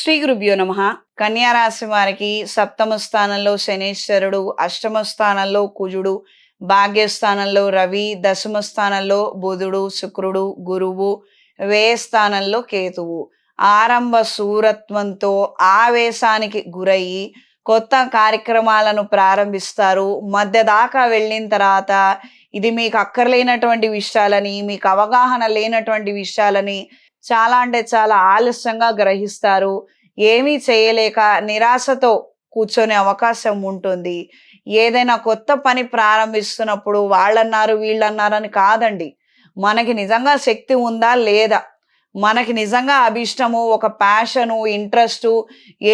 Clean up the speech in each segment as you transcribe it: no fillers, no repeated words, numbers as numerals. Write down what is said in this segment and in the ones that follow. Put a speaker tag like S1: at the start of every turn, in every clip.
S1: శ్రీ గురుభ్యో నమ. కన్యా రాశి వారికి సప్తమ స్థానంలో శనీశ్వరుడు, అష్టమ స్థానంలో కుజుడు, భాగ్యస్థానంలో రవి, దశమ స్థానంలో బుధుడు, శుక్రుడు, గురువు, వ్యయ స్థానంలో కేతువు ఆరంభ శూరత్వంతో ఆవేశానికి గురయ్యి కొత్త కార్యక్రమాలను ప్రారంభిస్తారు. మధ్య దాకా వెళ్ళిన తర్వాత ఇది మీకు అక్కర్లేనటువంటి విషయాలని, మీకు అవగాహన లేనటువంటి విషయాలని చాలా అంటే చాలా ఆలస్యంగా గ్రహిస్తారు. ఏమీ చేయలేక నిరాశతో కూర్చొనే అవకాశం ఉంటుంది. ఏదైనా కొత్త పని ప్రారంభిస్తున్నప్పుడు వాళ్ళన్నారు, వీళ్ళన్నారని కాదండి. మనకి నిజంగా శక్తి ఉందా? లేదా? మనకి నిజంగా అభిష్టము, ఒక ప్యాషను, ఇంట్రెస్టు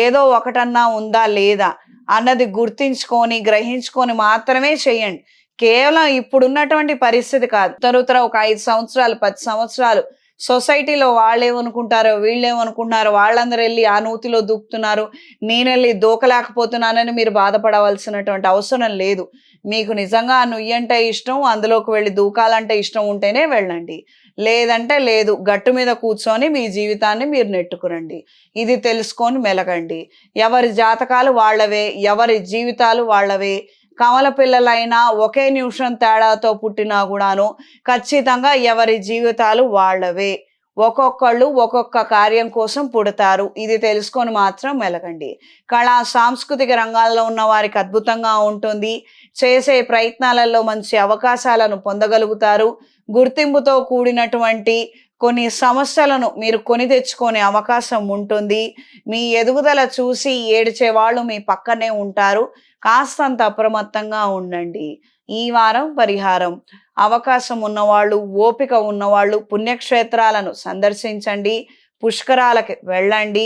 S1: ఏదో ఒకటన్నా ఉందా? లేదా? అన్నది గుర్తించుకొని, గ్రహించుకొని మాత్రమే చేయండి. కేవలం ఇప్పుడున్నటువంటి పరిస్థితి కాదు. తరువాత ఒక 5 సంవత్సరాలు, 10 సంవత్సరాలు సొసైటీలో వాళ్ళేమనుకుంటారో, వీళ్ళేమనుకుంటున్నారో, వాళ్ళందరూ వెళ్ళి ఆ నూతిలో దూకుతున్నారు, నేనెళ్ళి దూకలేకపోతున్నానని మీరు బాధపడవలసినటువంటి అవసరం లేదు. మీకు నిజంగా ఆ నుయ్యంటే ఇష్టం, అందులోకి వెళ్ళి దూకాలంటే ఇష్టం ఉంటేనే వెళ్ళండి. లేదంటే లేదు. గట్టు మీద కూర్చొని మీ జీవితాన్ని మీరు నెట్టుకురండి. ఇది తెలుసుకొని మెలగండి. ఎవరి జాతకాలు వాళ్ళవే, ఎవరి జీవితాలు వాళ్ళవే. కవల పిల్లలైనా ఒకే నిమిషం తేడాతో పుట్టినా కూడాను ఖచ్చితంగా ఎవరి జీవితాలు వాళ్ళవే. ఒక్కొక్కళ్ళు ఒక్కొక్క కార్యం కోసం పుడతారు. ఇది తెలుసుకొని మాత్రం మెలగండి. కళా సాంస్కృతిక రంగాల్లో ఉన్న వారికి అద్భుతంగా ఉంటుంది. చేసే ప్రయత్నాలలో మంచి అవకాశాలను పొందగలుగుతారు. గుర్తింపుతో కూడినటువంటి కొన్ని సమస్యలను మీరు కొని తెచ్చుకునే అవకాశం ఉంటుంది. మీ ఎదుగుదల చూసి ఏడ్చే వాళ్ళు మీ పక్కనే ఉంటారు. కాస్తంత అప్రమత్తంగా ఉండండి. ఈ వారం పరిహారం: అవకాశం ఉన్నవాళ్ళు, ఓపిక ఉన్నవాళ్ళు పుణ్యక్షేత్రాలను సందర్శించండి. పుష్కరాలకి వెళ్ళండి.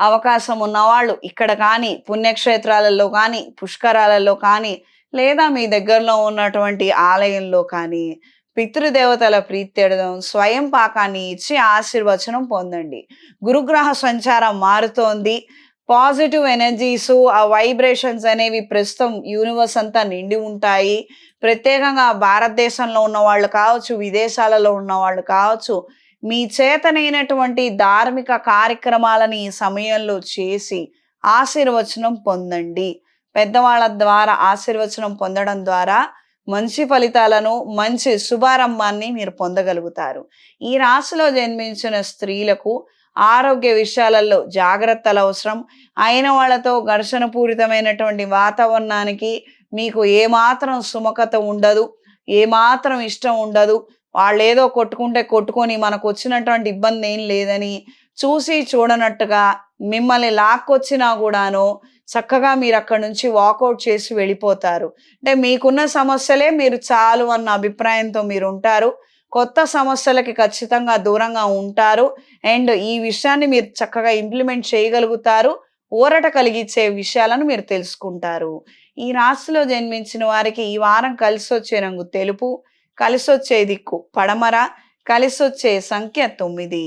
S1: అవకాశం ఉన్నవాళ్ళు ఇక్కడ కానీ, పుణ్యక్షేత్రాలలో కానీ, పుష్కరాలలో కానీ, లేదా మీ దగ్గరలో ఉన్నటువంటి ఆలయంలో కానీ పితృదేవతల ప్రీత్యర్థం స్వయం పాకాన్ని ఇచ్చి ఆశీర్వచనం పొందండి. గురుగ్రహ సంచారం మారుతోంది. పాజిటివ్ ఎనర్జీసు, ఆ వైబ్రేషన్స్ అనేవి ప్రస్తుతం యూనివర్స్ అంతా నిండి ఉంటాయి. ప్రత్యేకంగా భారతదేశంలో ఉన్న వాళ్ళు కావచ్చు, విదేశాలలో ఉన్న వాళ్ళు కావచ్చు, మీ చేతనైనటువంటి ధార్మిక కార్యక్రమాలని ఈ సమయంలో చేసి ఆశీర్వచనం పొందండి. పెద్దవాళ్ళ ద్వారా ఆశీర్వచనం పొందడం ద్వారా మంచి ఫలితాలను, మంచి శుభారంభాన్ని మీరు పొందగలుగుతారు. ఈ రాశిలో జన్మించిన స్త్రీలకు ఆరోగ్య విషయాలలో జాగ్రత్తలు అవసరం. అయిన వాళ్ళతో ఘర్షణ పూరితమైనటువంటి వాతావరణానికి మీకు ఏమాత్రం సుముఖత ఉండదు, ఏమాత్రం ఇష్టం ఉండదు. వాళ్ళేదో కొట్టుకుంటే కొట్టుకొని మనకు వచ్చినటువంటి ఇబ్బంది ఏం లేదని చూసి చూడనట్టుగా మిమ్మల్ని లాక్కొచ్చినా కూడాను చక్కగా మీరు అక్కడి నుంచి వాకౌట్ చేసి వెళ్ళిపోతారు. అంటే మీకున్న సమస్యలే మీరు చాలు అన్న అభిప్రాయంతో మీరు ఉంటారు. కొత్త సమస్యలకి ఖచ్చితంగా దూరంగా ఉంటారు. అండ్ ఈ విషయాన్ని మీరు చక్కగా ఇంప్లిమెంట్ చేయగలుగుతారు. ఊరట కలిగించే విషయాలను మీరు తెలుసుకుంటారు. ఈ రాశిలో జన్మించిన వారికి ఈ వారం కలిసొచ్చే రంగు తెలుపు, కలిసొచ్చే దిక్కు పడమర, కలిసొచ్చే సంఖ్య 9.